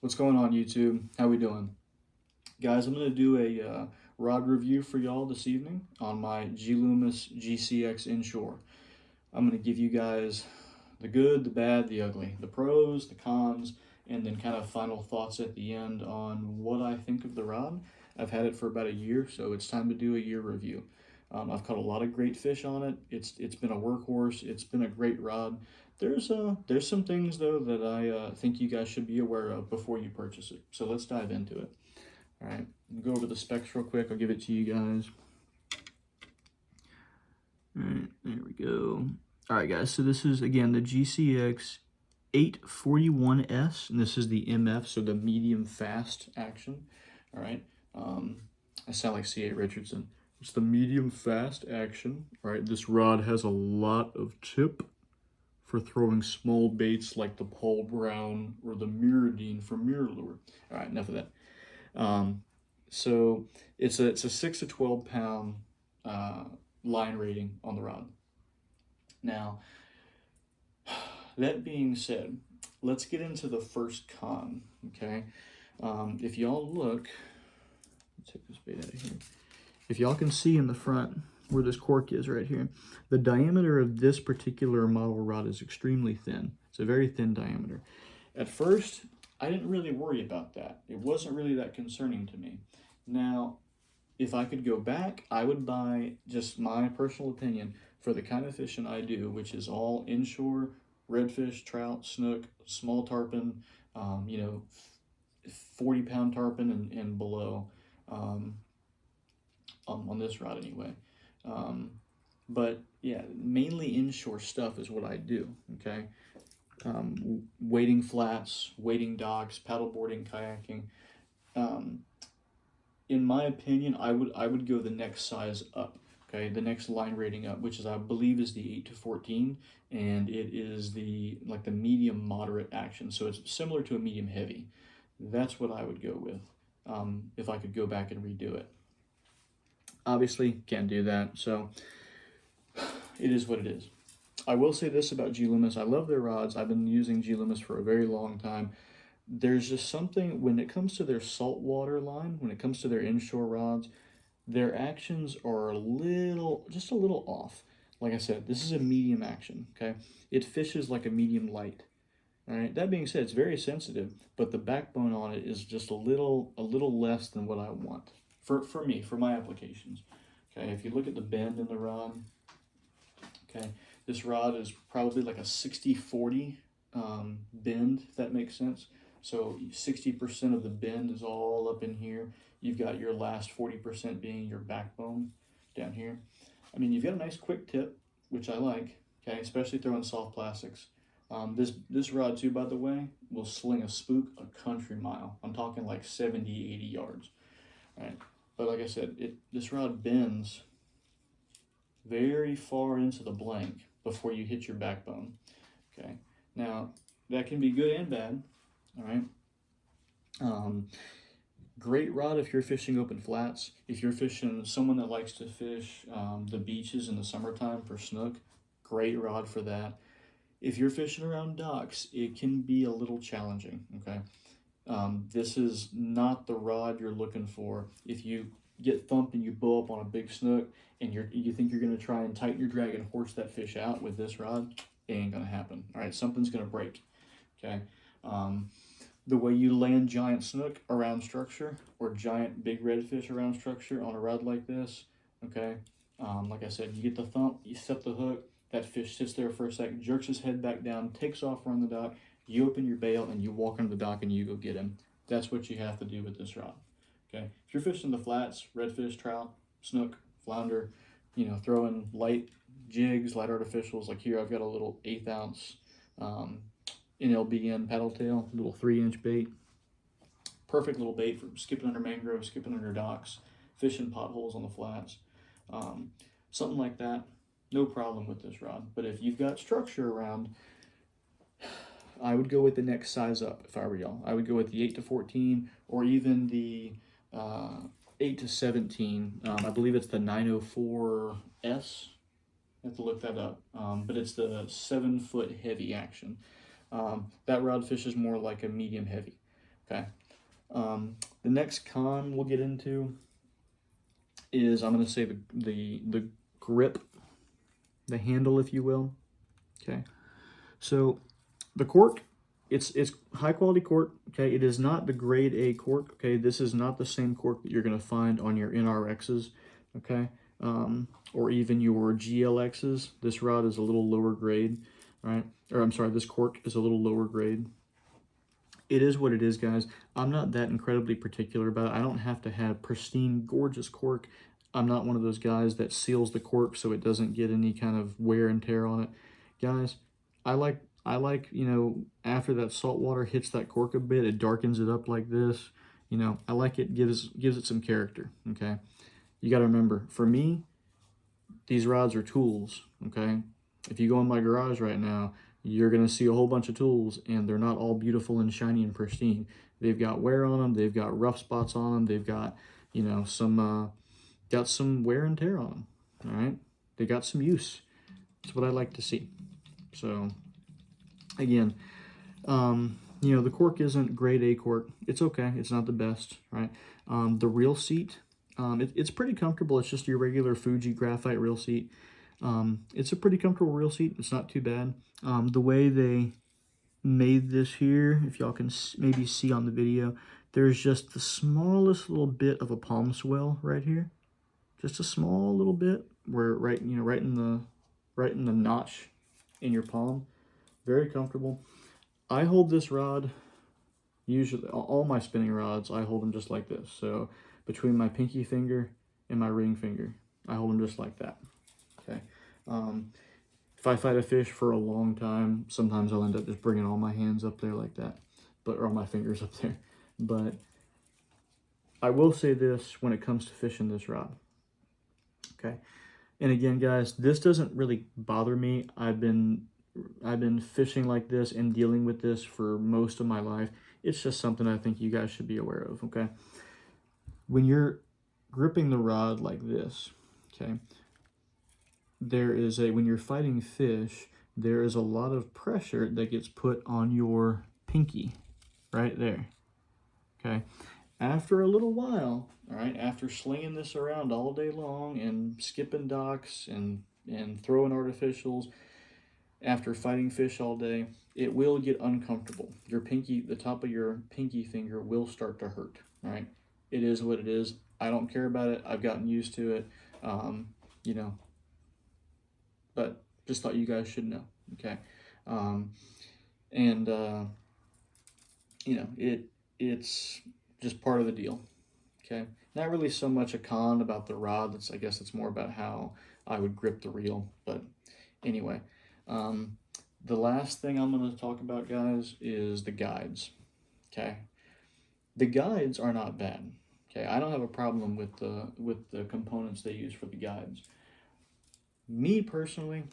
What's going on, YouTube? How we doing? Guys, I'm going to do a rod review for y'all this evening on my G-Loomis GCX INSHORE. I'm going to give you guys the good, the bad, the ugly, the pros, the cons, and then kind of final thoughts at the end on what I think of the rod. I've had it for about a year, so it's time to do a year review. I've caught a lot of great fish on it. It's been a workhorse. It's been a great rod. There's some things though that I think you guys should be aware of before you purchase it. So let's dive into it. All right, go over the specs real quick. I'll give it to you guys. All right, there we go. All right, guys. So this is again the GCX 841S, and this is the MF, so the medium fast action. All right. I sound like C.A. Richardson. It's the medium fast action. All right. This rod has a lot of tip for throwing small baits like the Paul Brown or the Mirrodine from Mirror Lure. All right, enough of that. So it's a 6 to 12 pound line rating on the rod. Now, that being said, let's get into the first con. Okay, if y'all look, let's take this bait out of here. If y'all can see in the front where this cork is right here, the diameter of this particular model rod is extremely thin. It's a very thin diameter. At first, I didn't really worry about that. It wasn't really that concerning to me. Now, if I could go back, I would buy, just my personal opinion, for the kind of fishing I do, which is all inshore, redfish, trout, snook, small tarpon, 40-pound tarpon and below. On this rod anyway. But yeah, mainly inshore stuff is what I do, okay? Wading flats, wading docks, paddleboarding, kayaking. In my opinion, I would go the next size up, okay? The next line rating up, which is, I believe, is the 8 to 14, and it is the medium moderate action. So it's similar to a medium heavy. That's what I would go with if I could go back and redo it. Obviously, can't do that, so it is what it is. I will say this about G-Loomis. I love their rods. I've been using G-Loomis for a very long time. There's just something, when it comes to their saltwater line, when it comes to their inshore rods, their actions are just a little off. Like I said, this is a medium action, okay? It fishes like a medium light. All right, that being said, it's very sensitive, but the backbone on it is just a little less than what I want. For me, for my applications. Okay, if you look at the bend in the rod, okay, this rod is probably like a 60-40 bend, if that makes sense. So 60% of the bend is all up in here. You've got your last 40% being your backbone down here. I mean, you've got a nice quick tip, which I like, okay, especially throwing soft plastics. This rod too, by the way, will sling a spook a country mile. I'm talking like 70, 80 yards, right? But like I said, this rod bends very far into the blank before you hit your backbone. Okay, now that can be good and bad. All right. Great rod if you're fishing open flats. If you're fishing, someone that likes to fish the beaches in the summertime for snook, great rod for that. If you're fishing around docks, it can be a little challenging. Okay. This is not the rod you're looking for. If you get thumped and you blow up on a big snook and you think you're going to try and tighten your drag and horse that fish out with this rod, it ain't going to happen. All right, something's going to break. Okay. The way you land giant snook around structure or giant big redfish around structure on a rod like this, okay, like I said, you get the thump, you set the hook, that fish sits there for a second, jerks his head back down, takes off around the dock, you open your bail and you walk onto the dock and you go get him. That's what you have to do with this rod. Okay, if you're fishing the flats, redfish, trout, snook, flounder, throwing light jigs, light artificials, like here I've got a little 1/8 ounce NLBN paddle tail, little 3-inch bait. Perfect little bait for skipping under mangroves, skipping under docks, fishing potholes on the flats. Something like that, no problem with this rod. But if you've got structure around, I would go with the next size up if I were y'all. I would go with the 8 to 14 or even the 8 to 17. I believe it's the 904S. I have to look that up. But it's the 7-foot heavy action. That rod fishes more like a medium heavy. Okay. The next con we'll get into is, I'm going to say, the grip, the handle, if you will. Okay. So the cork, it's high quality cork. Okay. It is not the grade A cork. Okay. This is not the same cork that you're going to find on your NRXs. Okay. Or even your GLXs. This rod is a little lower grade, right? Or I'm sorry, this cork is a little lower grade. It is what it is, guys. I'm not that incredibly particular about it. I don't have to have pristine, gorgeous cork. I'm not one of those guys that seals the cork so it doesn't get any kind of wear and tear on it. Guys, I like, you know, after that salt water hits that cork a bit, it darkens it up like this. You know, I like it, gives it some character, okay? You got to remember, for me, these rods are tools, okay? If you go in my garage right now, you're going to see a whole bunch of tools, and they're not all beautiful and shiny and pristine. They've got wear on them, they've got rough spots on them, they've got, you know, got some wear and tear on them, all right? They got some use. That's what I like to see. So, again, you know, the cork isn't grade A cork. It's okay. It's not the best, right? The reel seat, it's pretty comfortable. It's just your regular Fuji graphite reel seat. It's a pretty comfortable reel seat. It's not too bad. The way they made this here, if y'all can maybe see on the video, there's just the smallest little bit of a palm swell right here. Just a small little bit where right in the notch in your palm. Very comfortable. I hold this rod, usually all my spinning rods, I hold them just like this. So between my pinky finger and my ring finger, I hold them just like that. Okay. If I fight a fish for a long time, sometimes I'll end up just bringing all my hands up there like that, or all my fingers up there. But I will say this when it comes to fishing this rod. Okay. And again, guys, this doesn't really bother me. I've been fishing like this and dealing with this for most of my life. It's just something I think you guys should be aware of, okay? When you're gripping the rod like this, okay, when you're fighting fish, there is a lot of pressure that gets put on your pinky right there, okay? After a little while, all right, after slinging this around all day long and skipping docks and throwing artificials, after fighting fish all day, it will get uncomfortable. Your pinky, the top of your pinky finger will start to hurt, right? It is what it is. I don't care about it. I've gotten used to it, you know, but just thought you guys should know, okay? You know, it's just part of the deal, okay? Not really so much a con about the rod. I guess it's more about how I would grip the reel, but anyway. The last thing I'm going to talk about, guys, is the guides, okay? The guides are not bad, okay? I don't have a problem with the components they use for the guides. Me, personally,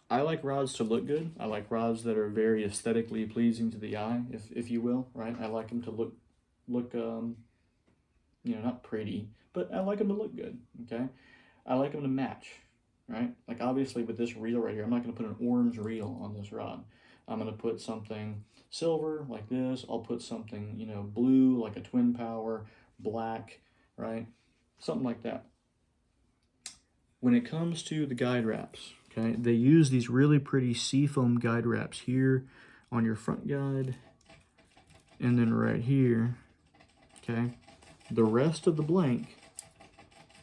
I like rods to look good. I like rods that are very aesthetically pleasing to the eye, if you will, right? I like them to look you know, not pretty, but I like them to look good, okay? I like them to match, right? Like obviously with this reel right here, I'm not going to put an orange reel on this rod. I'm going to put something silver like this. I'll put something, you know, blue like a twin power, black, right? Something like that. When it comes to the guide wraps, okay, they use these really pretty seafoam guide wraps here on your front guide and then right here, okay? The rest of the blank,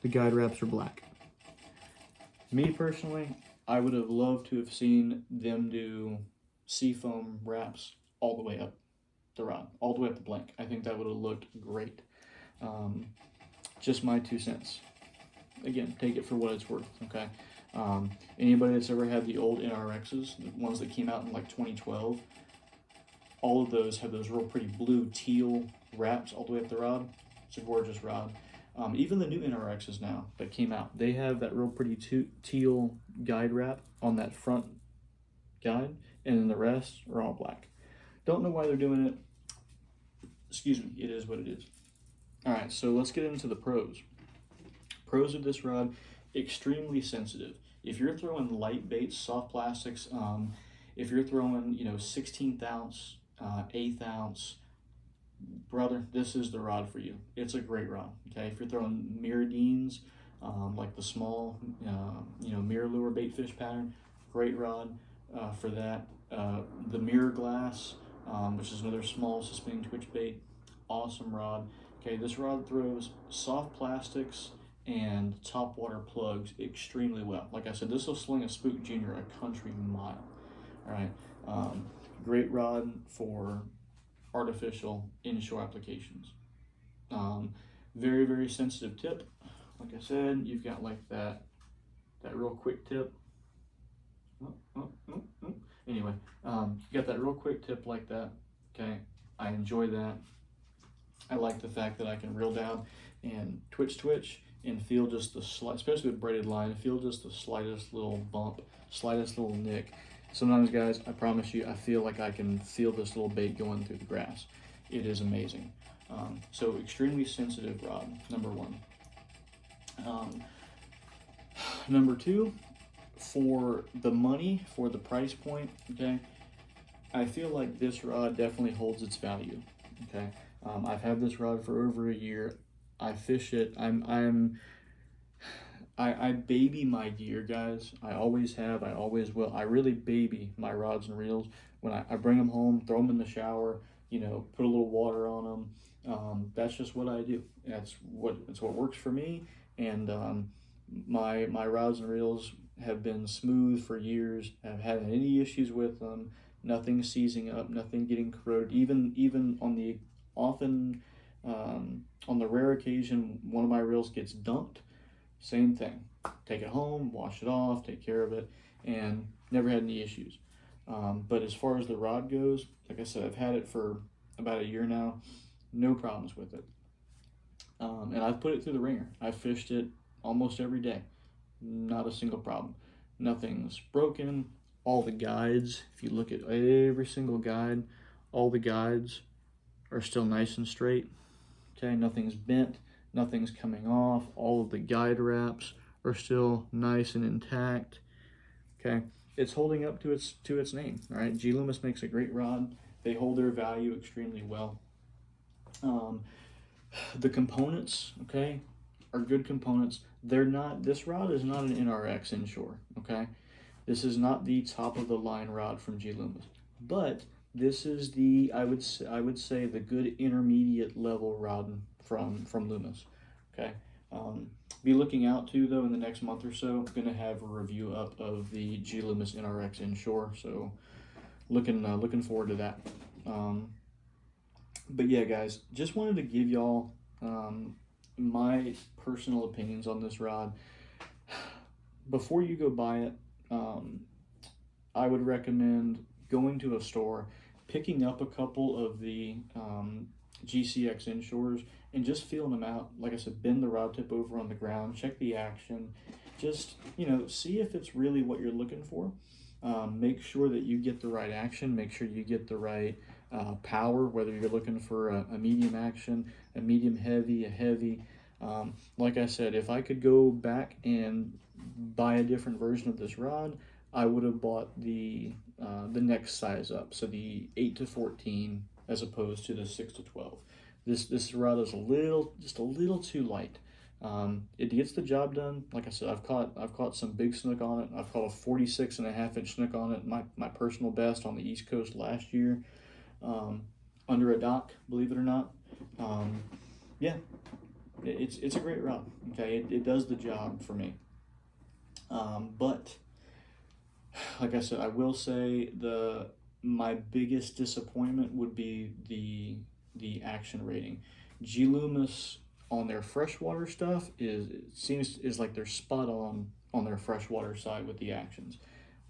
the guide wraps are black. Me personally, I would have loved to have seen them do seafoam wraps all the way up the rod, all the way up the blank. I think that would have looked great. Just my 2 cents. Again, take it for what it's worth, okay? Anybody that's ever had the old NRXs, the ones that came out in like 2012, all of those have those real pretty blue teal wraps all the way up the rod. It's a gorgeous rod. Even the new NRXs now that came out, they have that real pretty teal guide wrap on that front guide, and then the rest are all black. Don't know why they're doing it. Excuse me, it is what it is. All right, so let's get into the pros. Pros of this rod, extremely sensitive. If you're throwing light baits, soft plastics, if you're throwing, you know, 16th ounce 1/8 ounce. Brother, this is the rod for you. It's a great rod. Okay, if you're throwing Miradines, like the small, mirror lure bait fish pattern, great rod for that. The mirror glass, which is another small suspending twitch bait, awesome rod. Okay, this rod throws soft plastics and topwater plugs extremely well. Like I said, this will sling a Spook Junior a country mile. All right, great rod for artificial inshore applications. Very, very sensitive tip. Like I said, you've got like that real quick tip. Anyway, you got that real quick tip like that. Okay, I enjoy that. I like the fact that I can reel down and twitch and feel just the slight, especially with braided line, feel just the slightest little bump, slightest little nick. Sometimes, guys, I promise you, I feel like I can feel this little bait going through the grass. It is amazing. So extremely sensitive rod, number one. Number two, for the money, for the price point, okay, I feel like this rod definitely holds its value, okay. I've had this rod for over a year. I fish it. I baby my gear, guys. I always have. I always will. I really baby my rods and reels. When I bring them home, throw them in the shower, put a little water on them. That's just what I do. It's what works for me. And my rods and reels have been smooth for years. I've had any issues with them. Nothing seizing up. Nothing getting corroded. Even on the on the rare occasion one of my reels gets dumped, same thing. Take it home, wash it off, take care of it, and never had any issues. But as far as the rod goes, like I said, I've had it for about a year now. No problems with it. And I've put it through the ringer. I've fished it almost every day. Not a single problem. Nothing's broken. All the guides, if you look at every single guide, all the guides are still nice and straight. Okay, nothing's bent, nothing's coming off. All of the guide wraps are still nice and intact. Okay, it's holding up to its name. All right, G-Loomis makes a great rod. They hold their value extremely well. The components, okay, are good components. They're not. This rod is not an NRX inshore. Okay, this is not the top of the line rod from G-Loomis, but this is the I would say the good intermediate level rod from Loomis. Okay, be looking out to though in the next month or so. I'm gonna have a review up of the G-Loomis NRX inshore, so looking forward to that. But yeah, guys, just wanted to give y'all my personal opinions on this rod. Before you go buy it, I would recommend going to a store, picking up a couple of the GCX inshores and just feeling them out. Like I said, bend the rod tip over on the ground, check the action, just see if it's really what you're looking for. Make sure that you get the right action, make sure you get the right power, whether you're looking for a medium action, a medium heavy, a heavy. Like I said, if I could go back and buy a different version of this rod, I would have bought the next size up, so the 8 to 14 as opposed to the 6 to 12. This rod is just a little too light. It gets the job done. Like I said, I've caught some big snook on it. I've caught a 46.5-inch snook on it, my personal best on the East Coast last year, under a dock, believe it or not. Yeah, it's a great rod. Okay, it does the job for me. But like I said, I will say my biggest disappointment would be the action rating. G-Loomis on their freshwater stuff is like they're spot on their freshwater side with the actions.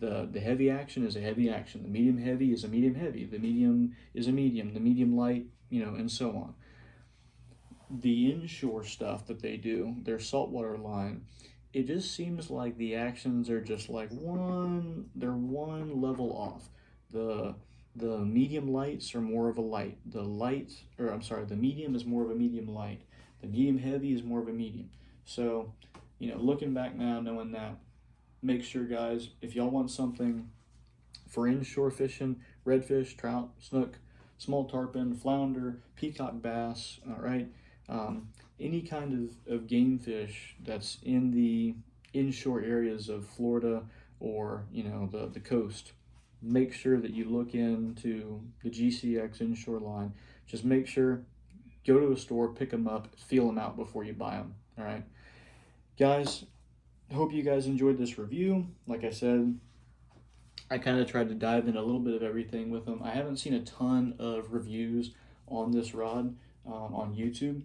The heavy action is a heavy action. The medium heavy is a medium heavy. The medium is a medium. The medium light, and so on. The inshore stuff that they do, their saltwater line, it just seems like the actions are just like one level off. The medium lights are more of a light. The medium is more of a medium light. The medium heavy is more of a medium. So, looking back now, knowing that, make sure, guys, if y'all want something for inshore fishing, redfish, trout, snook, small tarpon, flounder, peacock bass, all right? Any kind of game fish that's in the inshore areas of Florida or, you know, the coast, make sure that you look into the GCX inshore line. Just make sure, go to a store, pick them up, feel them out before you buy them, all right? Guys, hope you guys enjoyed this review. Like I said, I kind of tried to dive in a little bit of everything with them. I haven't seen a ton of reviews on this rod on YouTube.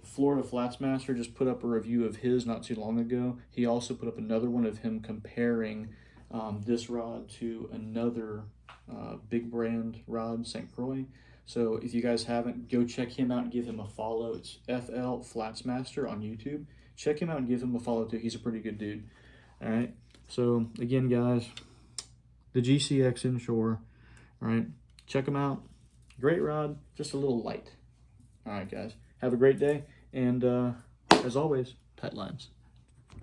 Florida Flatsmaster just put up a review of his not too long ago. He also put up another one of him comparing this rod to another big brand rod, St. Croix. So if you guys haven't, go check him out and give him a follow. It's FL Flatsmaster on YouTube. Check him out and give him a follow too. He's a pretty good dude. All right. So again, guys, the GCX inshore. All right. Check him out. Great rod, just a little light. All right, guys. Have a great day. And as always, tight lines.